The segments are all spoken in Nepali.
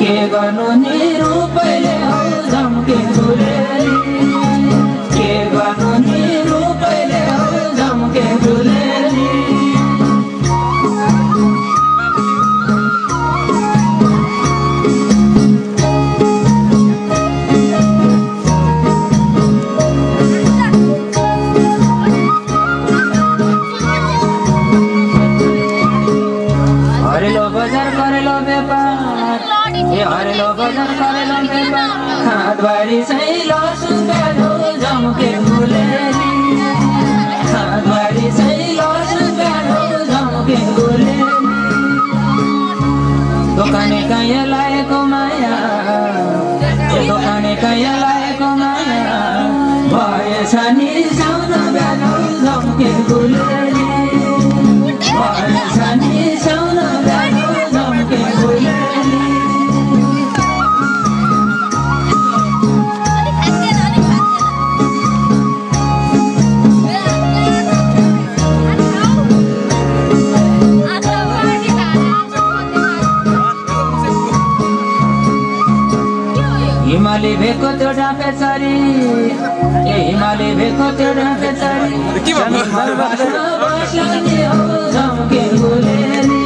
के गर्नु नि रूपैले हौ झम्के फुलेली के गर्नु नि रूपैले हौ झम्के फुलेली हरेलो बजार करेलो व्यापार ए हरेलो बजार करेलो व्यापार हातबारी चाहिँ लसुन प्याजो झम्के फुलेली हातबारी चाहिँ लसुन प्याजो झम्के फुलेली दोकाने कहाँ लाएको माया दोकाने कहाँ लाएको माया भएछ नि साउन प्याजो झम्के फुलेली भएछ नि साउन प्याजो झम्के फुलेली हिमाली भेको त्यो डाँपेचरी ए हिमाली भेको त्यो डाँपेचरी बस्लानी हौ झम्के फुलेली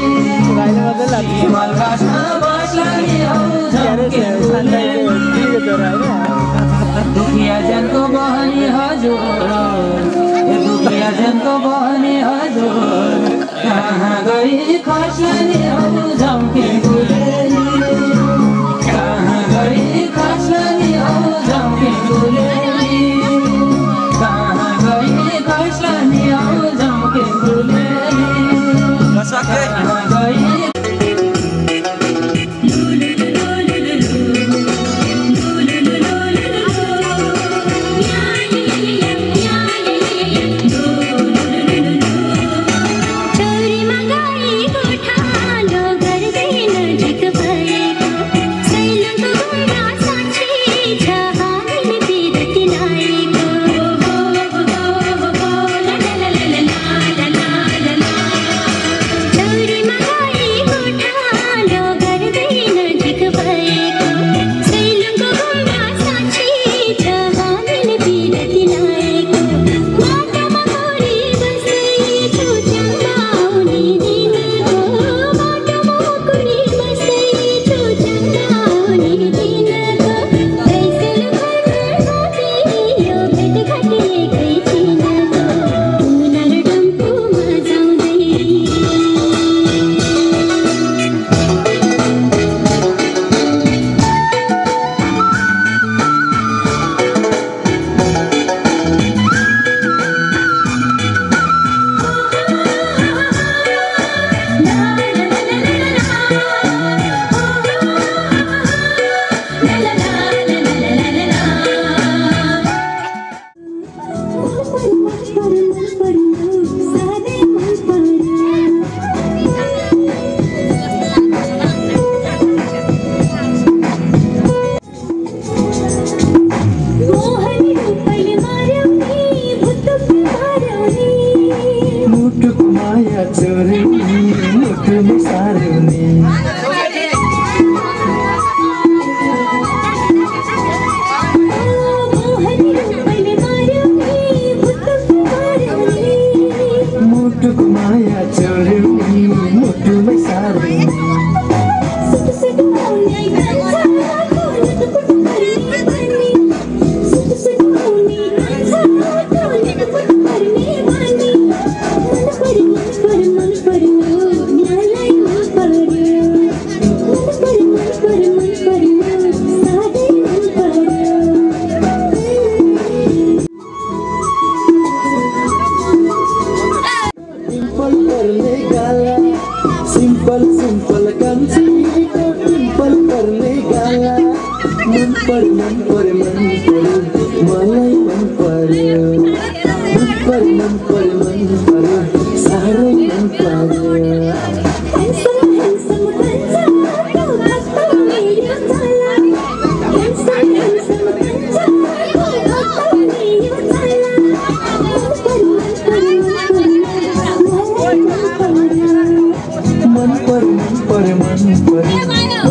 हिमाल बास्न बस्लानी हौ झम्के फुलेली दुखिया जनको बहनी हजुर ए दुखिया जनको बहनी हजुर कहाँ गई खस्लानी हौ झम्के फुलेली कहाँ गई खस्लानी हौ झम्के फुलेली कहाँ गई खस्लानी हौ झम्के फुलेली कहाँ गई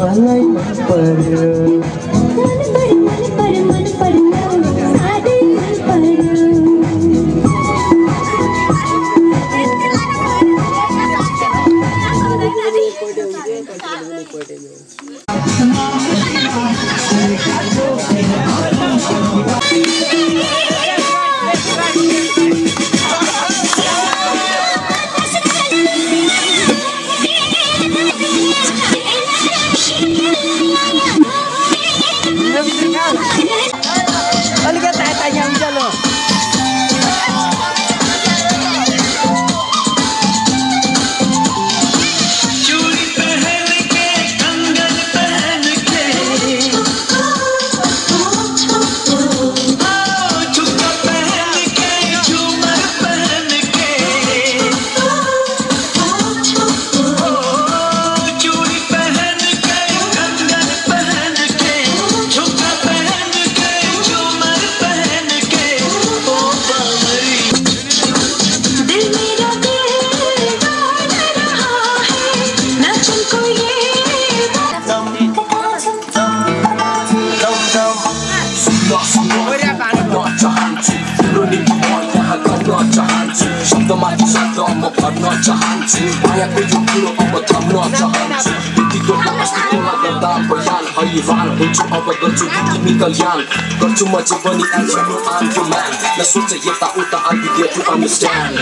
मलाई मन पर्यो अलिकति ताइया उज्यालो शब्दमाथि शब्द म भर्न चाहन्छु मायाको यो कुरो अब थम्न चाहन्छु व्यक्तिगत अस्तित्वमा गर्दा बयान हैरान हुन्छु अब गर्छु तिमी कल्याण गर्छु म चाहिँ पनि as you know I'm your man नसोच यताउता I'll be there to understand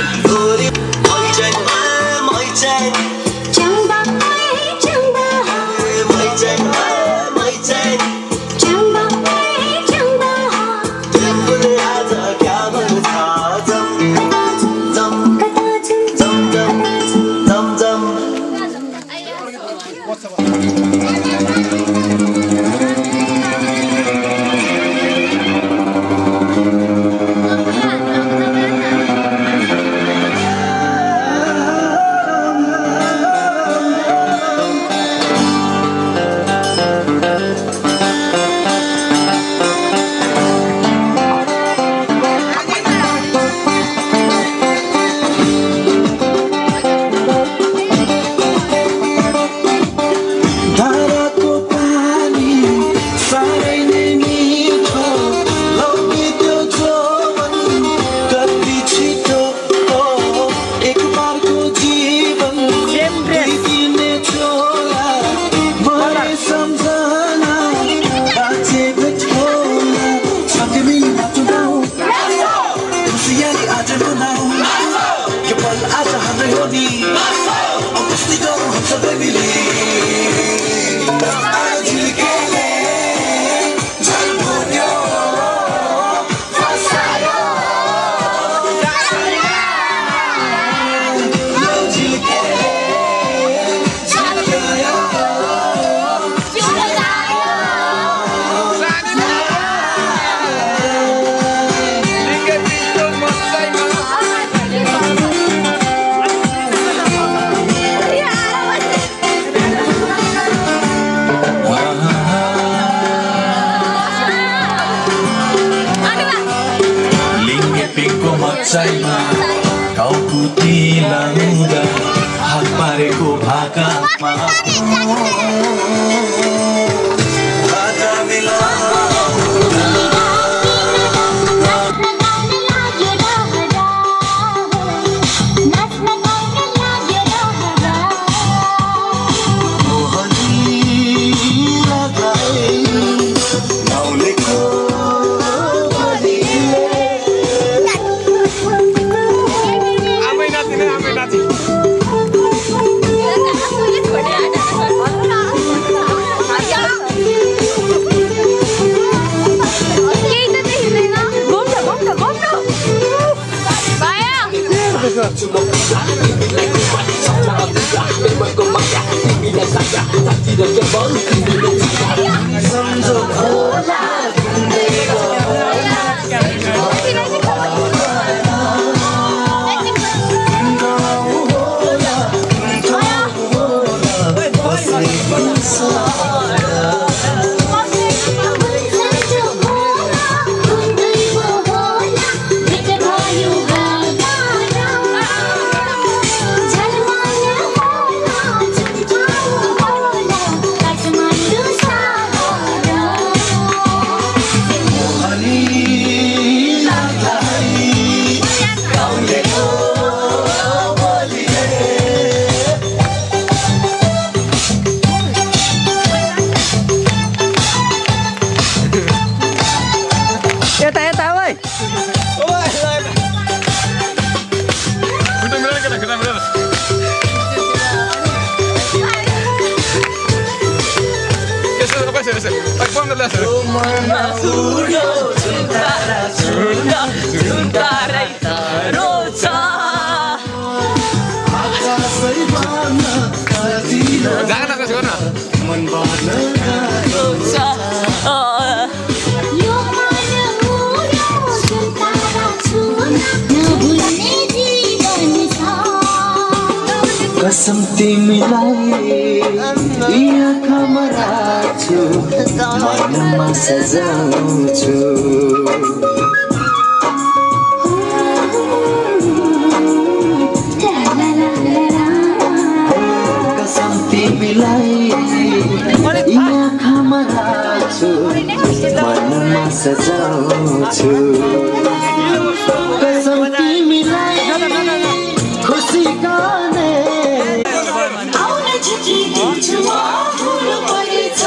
Like, मनमा फुल्यो झुम्कारा झुल्छ झुम्कारै तरो छ गाना कसो गर्न मन बाँड्न छ यो मन मुर्यो झुम्कारा छुन नभुल्ने जीवन छ कसम तिमीलाई आँखामा राख्छु मनमा सजाउँछु कसम तिमीलाई आँखामा राख्छु मनमा सजाउँछु कसम तिमीलाई खुसी गाने आउन झुकिदिन्छु म फुल बगैँच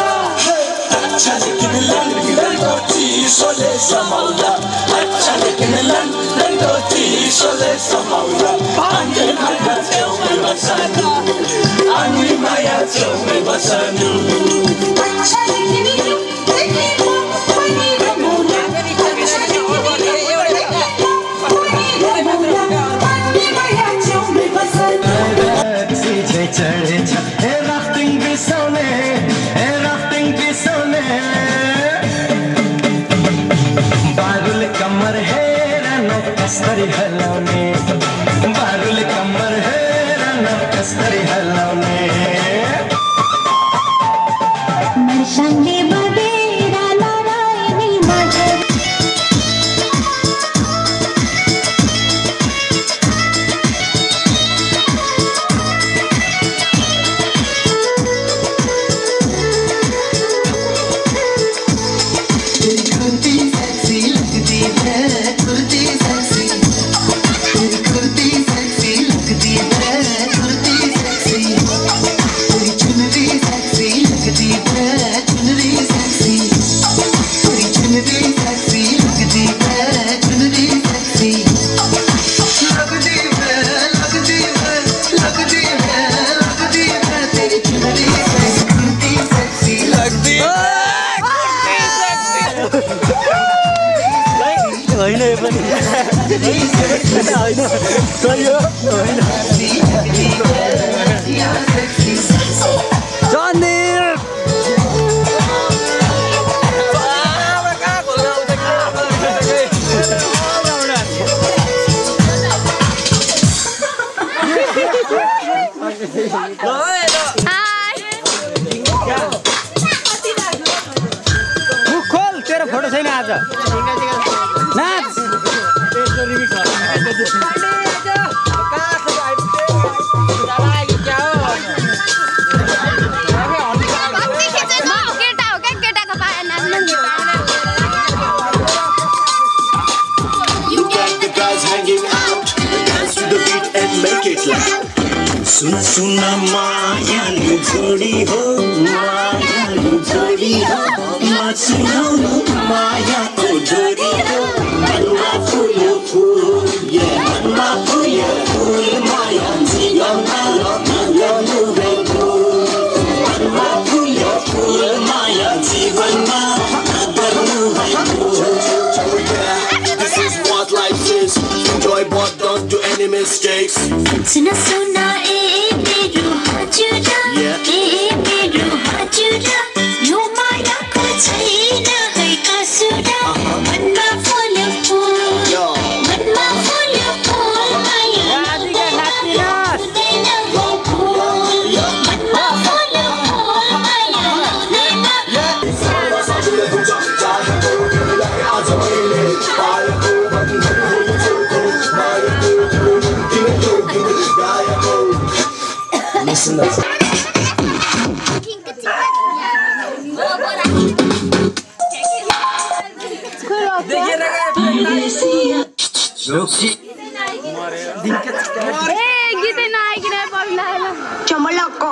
अच्छा लेकिन लन्डनको चिसोले समाउँदा अच्छा लेकिन लन्डनको चिसोले समाउँदा पानी माया छेउमै बस्नु अनि माया छेउमै बस्नु अच्छा लेकिन कस्तरी हलाउने बारुल कमर हेर न कस्तरी हलाउने मर्सँगले बगेर लडाइने माझे कुर्ती सेक्सी लगती है कुर्ती सेक्सी कुर्ती सेक्सी लगती है कुर्ती सेक्सी तेरी चुनरी सेक्सी लगती है चुनरी सेक्सी तेरी चुनरी सेक्सी लगती है चुनरी सेक्सी लगती है लगती है लगती है लगती है तेरी चुनरी सेक्सी कुर्ती सेक्सी लगती है होइन यो पनि होइन सही हो जनिर खोल तेरो फोटो छैन आज नाच You got the guys hanging out, dance to the beat and make it loud. सुन सुन मायालु जोडी हो मायालु जोडी हो सुनाउनु मायाको जोडी हो मनमा फुल फुल मनमा फुल फुल माया जीवनमा लगाउनु रे फुल मनमा फुल फुल माया जीवनमा लगाउनु रे फुल This is what life is. Enjoy but don't do any mistakes. सुना सुना ए मेरो हजुर ए मेरो हजुर यो मायाको छैन है कसुर मनमा फुल फुल मनमा फुल फुल माया हुँदैन हो फुल मनमा फुल फुल माया Listen up. गीतै नआइकन पर्ला चमलको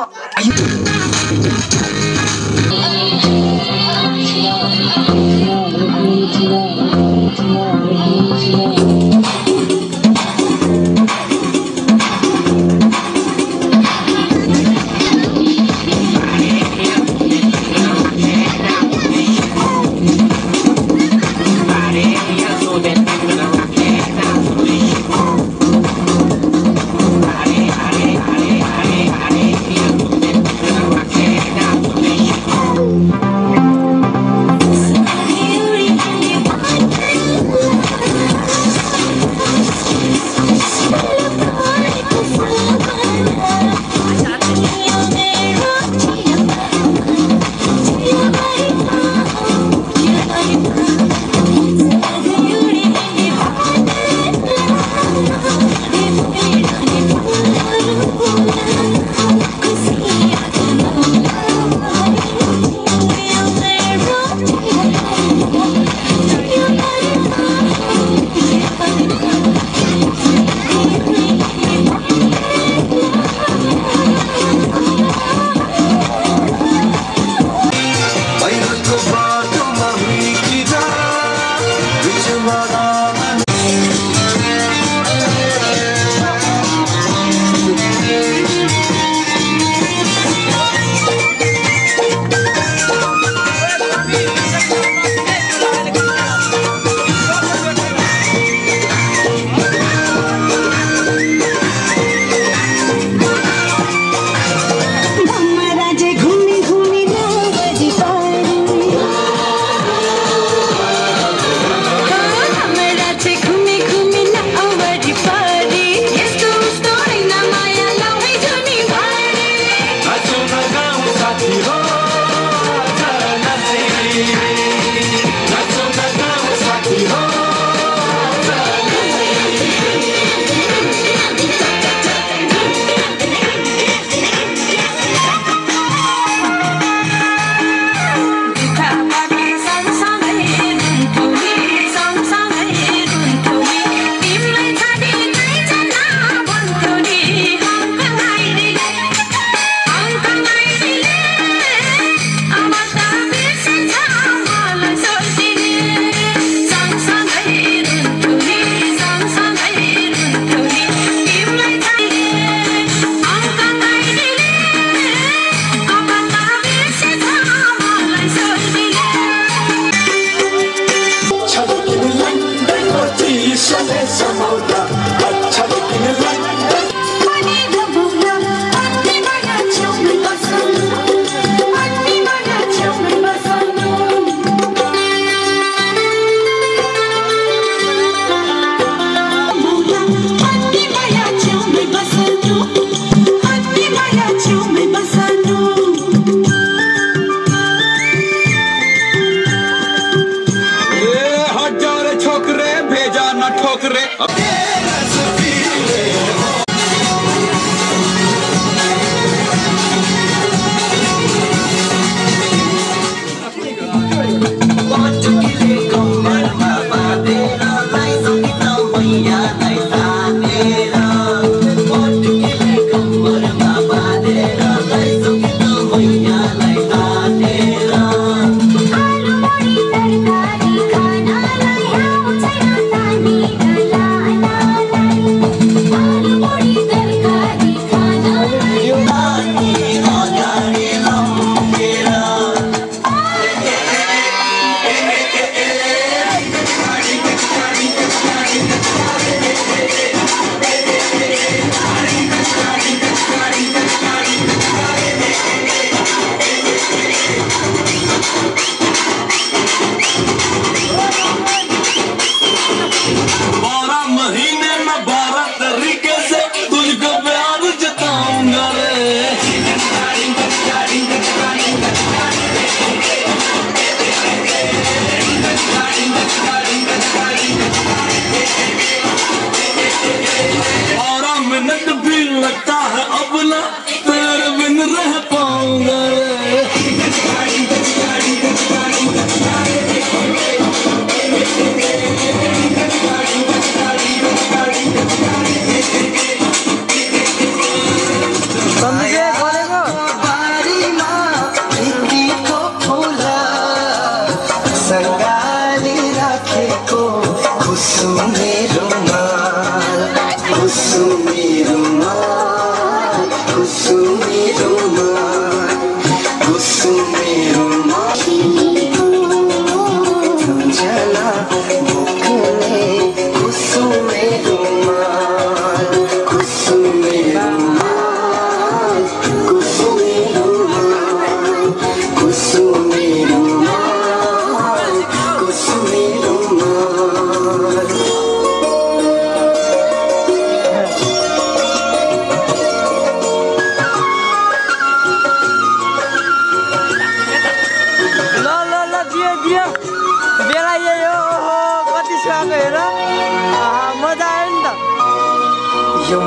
खोखरे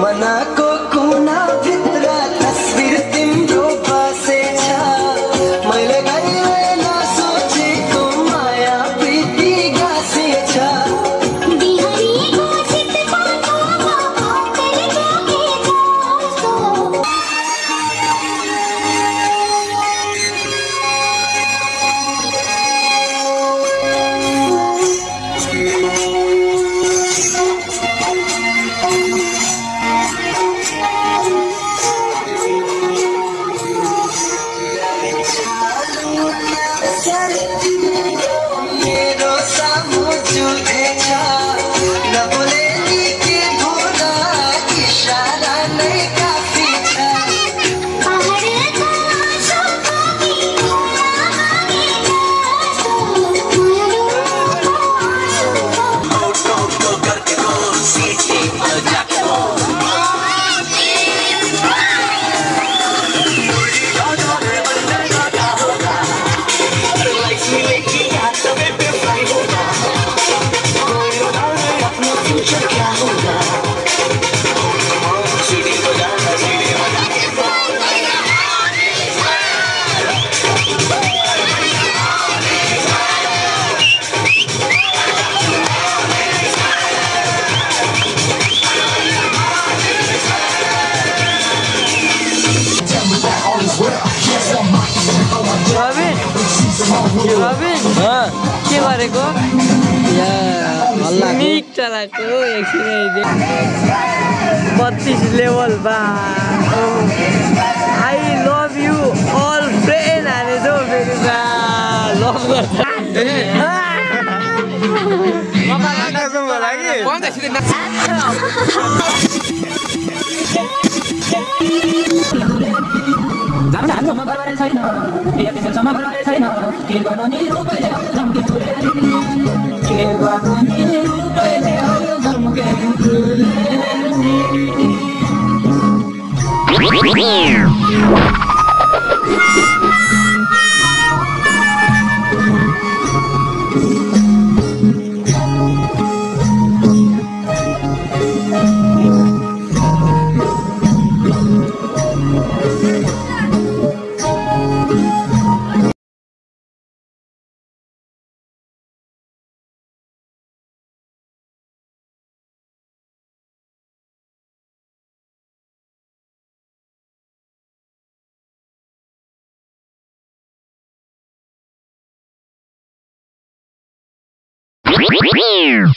मनाको कुना भित्र तस्बिर तिम्रो बसेछ मैले कहिले नसोचेको माया प्रीति गाँसेछ बिहारीको चितवनको भावले के गरेको मिक चलाएको एकछिन 32 लेभल बा I love you all friend हानेछ फेरि बा लभ गर्छ Wow.